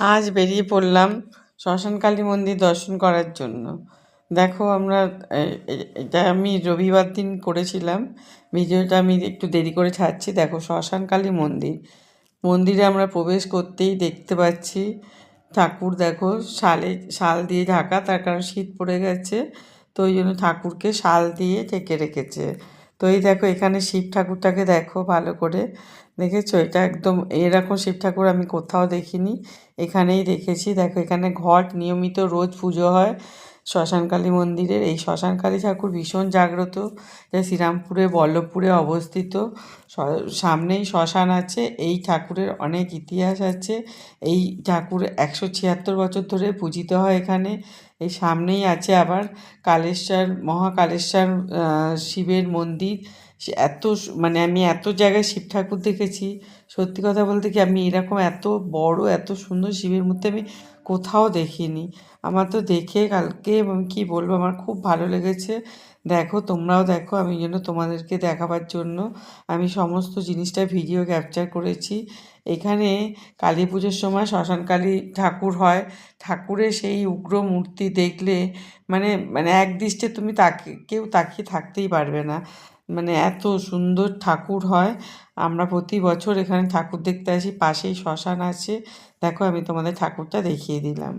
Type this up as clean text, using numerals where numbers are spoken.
আজ বেরিয়ে পড়লাম শ্মশানকালী মন্দির দর্শন করার জন্য। দেখো আমরা এটা আমি রবিবার দিন করেছিলাম। ভিডিওটা আমি একটু দেরি করে ছাড়ছি। দেখো শ্মশানকালী মন্দির, মন্দিরে আমরা প্রবেশ করতেই দেখতে পাচ্ছি ঠাকুর। দেখো শাল দিয়ে ঢাকা, তার কারণ শীত পড়ে গেছে, তো ওই জন্য ঠাকুরকে শাল দিয়ে ঢেকে রেখেছে। তো এই দেখো এখানে শিব ঠাকুরটাকে দেখো ভালো করে, দেখেছো? এটা একদম এরকম শিব ঠাকুর আমি কোথাও দেখিনি, এখানেই দেখেছি। দেখো এখানে ঘট নিয়মিত রোজ পুজো হয় শ্মশানকালী মন্দিরের। এই শ্মশানকালী ঠাকুর ভীষণ জাগ্রত, যা শ্রীরামপুরে বল্লভপুরে অবস্থিত। সামনেই শ্মশান আছে। এই ঠাকুরের অনেক ইতিহাস আছে। এই ঠাকুর 176 বছর ধরে পূজিত হয় এখানে। এই সামনেই আছে আবার কালেশ্বর, মহাকালেশ্বর শিবের মন্দির। মানে আমি এত জায়গায় শিব ঠাকুর দেখেছি, সত্যি কথা বলতে কি আমি এরকম এত বড় এত সুন্দর শিবের মূর্তি আমি কোথাও দেখিনি। আমার তো দেখে কালকে আমি কী বলবো, আমার খুব ভালো লেগেছে। দেখো তোমরাও দেখো, আমি যেন তোমাদেরকে দেখাবার জন্য আমি সমস্ত জিনিসটা ভিডিও ক্যাপচার করেছি। এখানে কালী পুজোর সময় শ্মশানকালী ঠাকুর হয়। ঠাকুরের সেই উগ্র মূর্তি দেখলে মানে মানে এক দৃষ্টে তুমি কেউ তাকিয়ে থাকতেই পারবে না, মানে এত সুন্দর ঠাকুর হয়। আমরা প্রতি বছর এখানে ঠাকুর দেখতে আসি, পাশেই শ্মশান আছে। দেখো আমি তোমাদের ঠাকুরটা দেখিয়ে দিলাম।